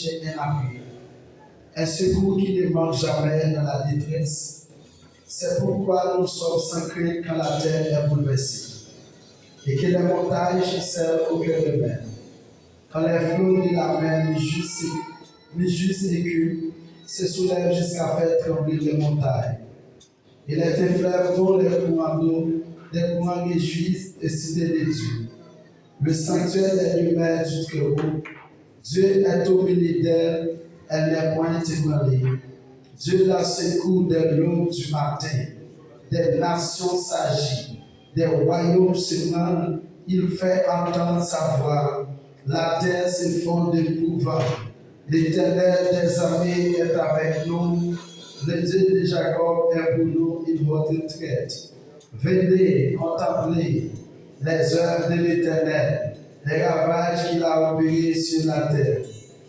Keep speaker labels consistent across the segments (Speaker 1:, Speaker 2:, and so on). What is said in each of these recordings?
Speaker 1: chercher un appui, un secours qui ne manque jamais dans la détresse. C'est pourquoi nous sommes sans crainte quand la terre est bouleversée et que les montagnes gisèrent au cœur de mer. Quand les flots de la mer mi-juste écument, se soulèvent jusqu'à faire trembler les montagnes. Et les fleuves dont les courants d'eau, les courants réjouissent et cités de Dieu. Le sanctuaire est l'humain du Très-Haut. Dieu est au milieu d'elle, elle n'est point ébranlée. Dieu la secoue des l'aube du matin. Des nations s'agit, des royaumes se rendent, il fait entendre sa voix. La terre s'effondre d'épouvante. L'Éternel des armées est avec nous. Le Dieu de Jacob est pour nous une retraite. Venez, contemplez les œuvres de l'Éternel, les ravages qu'il a opérés sur la terre.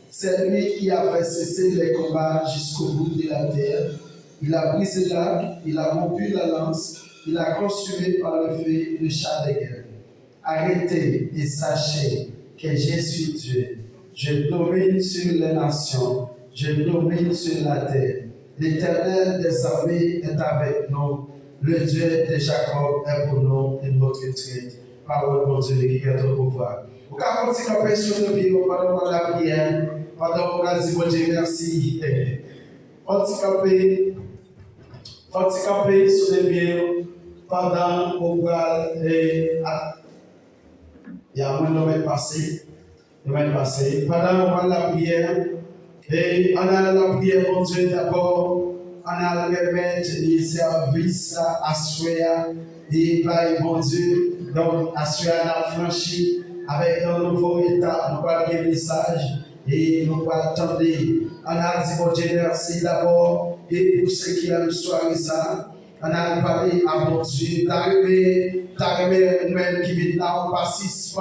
Speaker 1: C'est lui qui a fait cesser les combats jusqu'au bout de la terre. Il a brisé l'arc, il a rompu la lance, il a consumé par le feu le char de guerre. Arrêtez et sachez que je suis Dieu. Je domine sur les nations, je domine sur la terre. L'Éternel des armées est avec nous. Le Dieu de Jacob est pour nous une notre retraite. Parole de Dieu qui est au pouvoir. Vous pouvez continuer sur le bureau pendant la prière, pendant qu'on a dit bon Dieu merci. Continuez sur le bureau pendant qu'on va il y a un moment passé. Pendant qu'on a la prière, et on a la prière, mon Dieu, d'abord, on a le remettre les services à Soya, et by mon Dieu, donc à Soya, on a franchi avec un nouveau état, nous allons un message, et nous allons attendre. On a dit, mon Dieu, merci d'abord, et pour ceux qui ont le soir, ça, on a parlé à mon Dieu, d'arriver, nous-mêmes qui vivons là, on participe,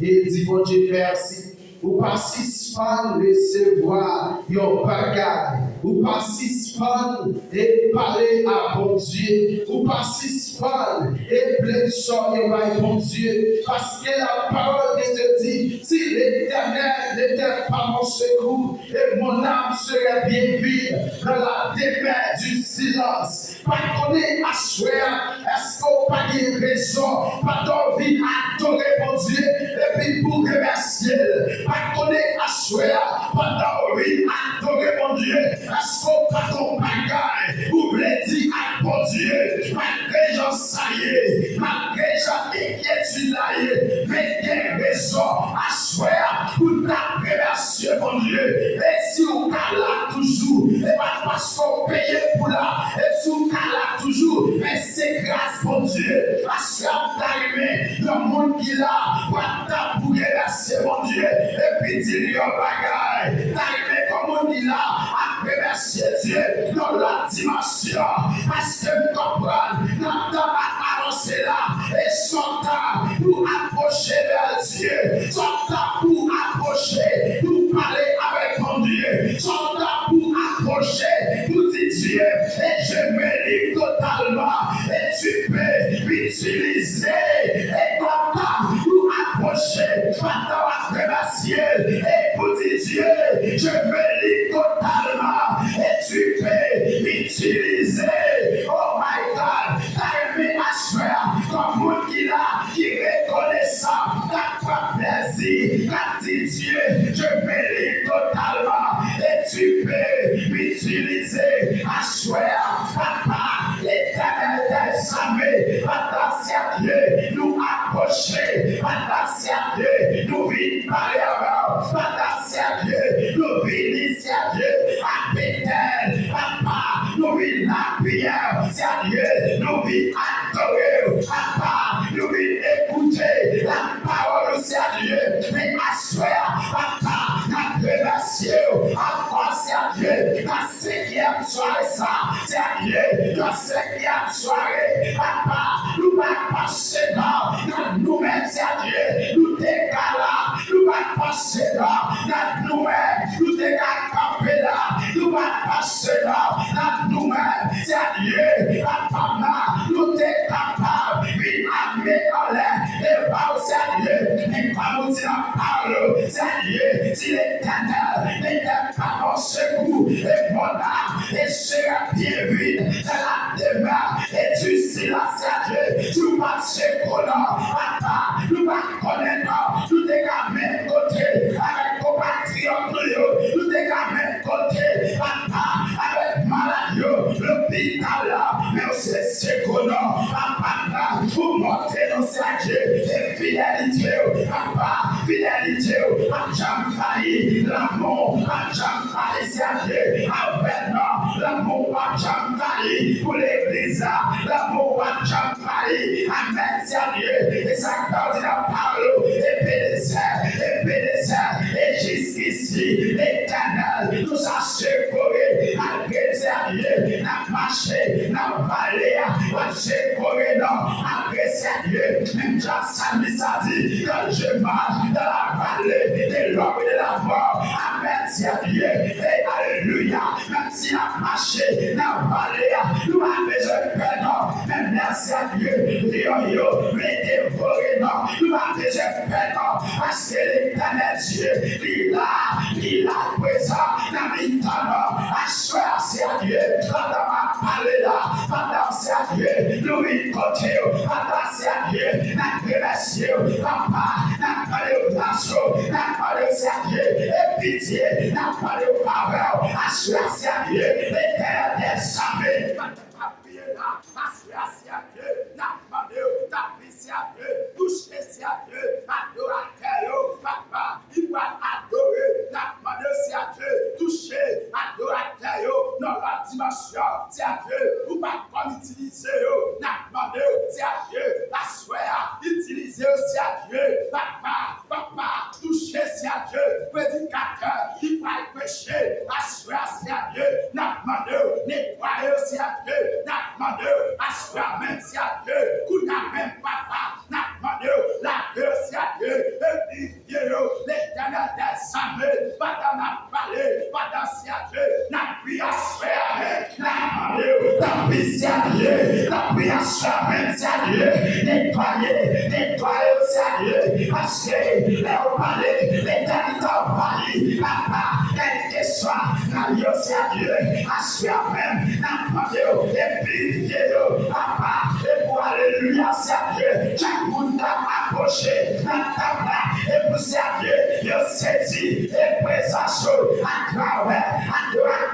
Speaker 1: et dit, mon Dieu, merci. Ou participent recevoir your bagaille. Ou participent et parler à bon Dieu. Ou participent et plaider à bon Dieu. Parce que la parole de Dieu dit, si l'Éternel n'était pas mon secours, et mon âme serait bien vide dans la demeure du silence. Pas qu'on est assuré, est-ce qu'on n'a pas de raison, pas d'envie d'adorer mon Dieu, et puis pour remercier. Pas qu'on est assuré, pas d'envie d'adorer mon Dieu, est-ce qu'on n'a pas ton bagaille, ou bledi à mon Dieu, malgré j'en saillé, malgré j'en inquiétude là, mais quelle raison assuré pour ta remercier mon Dieu, et si on a là toujours, et pas parce qu'on paye pour là, et si on a là toujours, mais c'est grâce mon Dieu, parce qu'on t'a aimé, le monde qui l'a, pas ta pour remercier mon Dieu, et puis dire yon bagaille, t'as aimé comme on dit là, à remercier Dieu dans la dimension, parce que nous comprenons, notre temps va avancer là, et son temps pour approcher vers Dieu, son temps pour approcher, pour parler avec mon Dieu, son temps pour approcher, pour dire Dieu, et je me livre totalement, et tu peux m'utiliser, et ton temps pour approcher, maintenant à remercier, et pour dire Dieu, je me livre totalement, et tu peux m'utiliser, oh my God, t'as aimé Asher, comme moi qui reconnaît ça, t'as pas plaisir, t'as dit Dieu, je me livre totalement, et tu peux m'utiliser, Asher, papa, l'Éternel des armées, attention Dieu, nous approcher, attention Dieu, nous vite parler avant, attention Dieu, nous vite ici à Dieu, à Bethel, papa, nous vite la prière, c'est Dieu, nous vite adorer, papa, nous vite écouter la parole, c'est Dieu, mais asseoir, papa, la remercier, encore c'est Dieu, la cinquième soirée ça, c'est Dieu, la cinquième soirée, papa, nous allons passer dans nous-mêmes, c'est Dieu, nous décalons, nous allons passer dans nous-mêmes, nous décalons camper là, nous allons passer dans nous-mêmes, c'est Dieu, papa, nous sommes capables, oui, amener en l'air, et pas au c'est Dieu, mais pas nous dire en parole, c'est Dieu, si l'Éternel, n'était pas mon secours, et mon âme et sera bien vide dans la demeure, et tu silence à Dieu, tu passes pour nous, nous pas connaître, nous t'es qu'à même côté, avec compatriotes, nous t'es qu'à même côté, avec maladie, l'hôpital, mais aussi secours, pour monter dans sa Dieu, et fidélité, fidélité, à jamais failli, l'amour, à jamais failli, c'est Dieu, avec nous, l'amour, à jamais failli, pour l'église, l'amour, à jamais failli, amen, c'est Dieu, et ça dans la parole, et PDC, et jusqu'ici, l'éternel nous a secourés, malgré c'est Dieu, n'a marché, n'a valé, a secouré, non, malgré c'est Dieu, même Jean-Samis a dit, quand je marche dans la vallée de l'homme et de la mort, amen, c'est Dieu, et alléluia, même si a marché dans la vallée, nous avons besoin de paix, non, même merci à Dieu, yo, mais dévoré, non, nous avons besoin de paix, non, parce que l'éternel Dieu, il a présent, dans les temps, assuré, c'est à Dieu, pendant ma parole là, pendant c'est à Dieu, nous y côté, pendant c'est à Dieu, n'a remercié, papa, n'a parlé au nation, n'a parlé c'est à Dieu, et pitié, n'a parlé au faveur, assuré, c'est à Dieu, l'éternel des jamais, assuré, à Dieu, n'a parlé, c'est à Dieu, touché, c'est à Dieu, adorateur, papa, il va adorer, n'a parlé, c'est à Dieu, touché, adorateur, dans la dimension, c'est à Dieu, ou pas comme utiliser, n'a parlé, c'est à Dieu, assuré, utiliser, c'est à Dieu, papa, touché, c'est à Dieu, prédicateur, il va prêcher, assuré, c'est à Dieu, n'a parlé, nettoyer, c'est à Dieu, n'a parlé, assuré, même c'est à Dieu, coup n'a même papa, n'a parlé, la Dieu, c'est à Dieu, et puis l'éternel des armées, pendant n'a parlé, pendant c'est à Dieu, n'a pris à soi, n'a parlé, n'a pris à Dieu, n'a pris à soi, même c'est à Dieu, nettoyer, c'est à Dieu, parce que les parlé, l'éternité a parlé, papa, quel que soit, n'a Dieu, c'est à Dieu, à soi même, n'a parlé, et puis papa, et pour alléluia, c'est à Dieu, chaque monde a approché, n'a table, et pour c'est à Dieu, il saisit, et présence, à travers, à travers,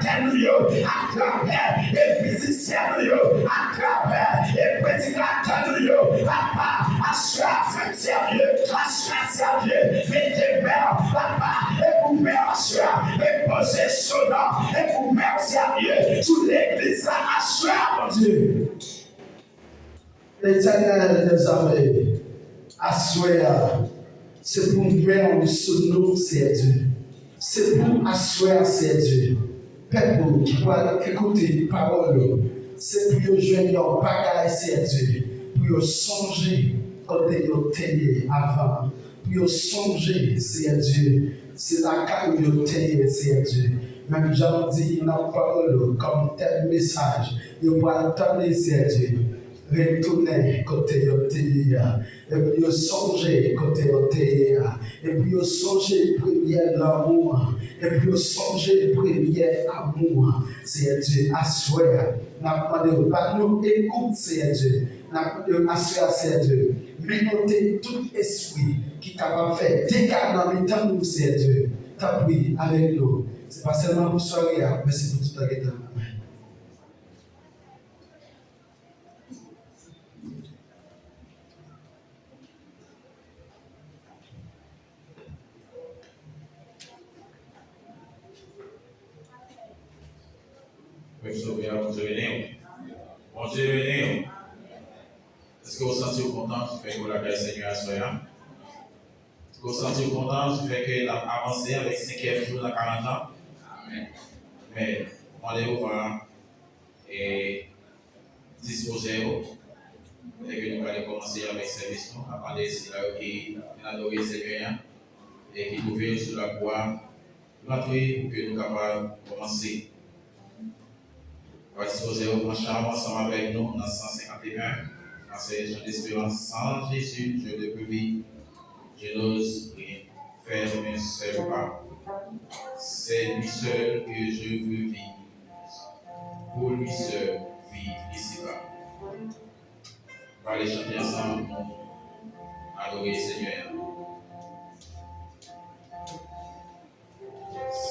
Speaker 1: et musiciens, à travers, et prédicateurs, papa, assurance, sérieux, assurance, sérieux, mettez mère, papa, et pour mère, assurance, et posez son nom, et pour mère, sérieux, sous l'église, assurance, mon Dieu. L'éternel des armées, assurance, c'est pour mettre sous nous, c'est Dieu. C'est pour assurer, c'est Dieu. Peuple qui va écouter la parole, c'est pour jouer leur bagaille, c'est Dieu. Pour songer quand vous étiez avant. Pour songer, c'est Dieu. C'est la caille où vous étiez, c'est Dieu. Même j'en dis dans la parole comme tel message, vous pouvez entendre, c'est Dieu. Retourner côté Otéia, et puis songer côté Otéia, et puis songer premier l'amour, et puis songer premier amour, c'est Dieu, assurer, n'a pas de pas nous écoute, c'est Dieu, n'a pas de assurer, c'est Dieu, minoter tout esprit qui est capable de faire dégâts dans le temps nous, c'est Dieu, t'appuie avec nous, c'est pas seulement pour soirée, mais c'est pour tout le temps.
Speaker 2: Bon Dieu béni. Est-ce que vous sentez content du fait que la grâce Seigneur soit là? Est-ce que vous sentez content du fait qu'il a avancé avec 5e jour dans 40 ans? Amen. Mais on est ouvert et disposé et que nous allons commencer avec ce service. À parler de qui a adoré le Seigneur et qui pouvait sur la croix rentrer pour que nous capables de commencer. On va disposer au prochain ensemble avec nous dans 151. Parce que j'ai l'espérance sans Jésus, je ne peux vivre. Je n'ose rien faire, mais seul pas. C'est lui seul que je veux vivre. Pour lui seul, vivre ici-bas. On va aller chanter ensemble pour adorer le Seigneur.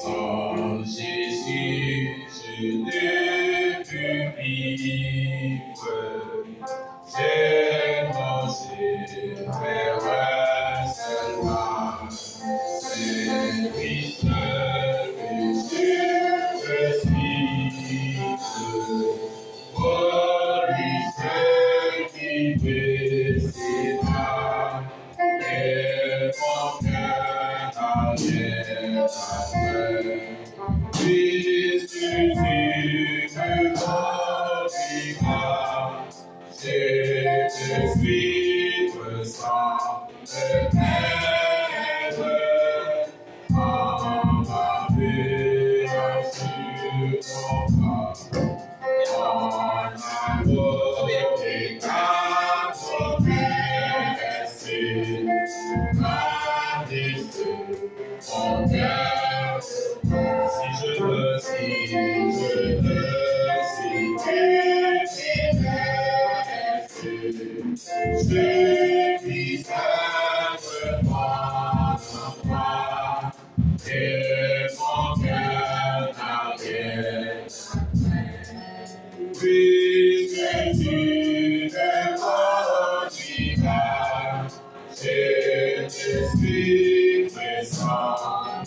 Speaker 2: Sans Jésus, je ne peux vivre. J'ai pensé faire un seul pas. C'est lui seul que je suis. Pour lui seul qui fait ses pas. Et mon cœur n'arrière après. Puisque tu me conduiras, je te suivre sans me perdre. En m'appuyant sur ton bras, en amour et ta promesse, ma destinée, mon cœur. Si je veux, je puis simplement en toi, et mon cœur n'arrière. Puisque tu me conduiras, je te suivrai sans me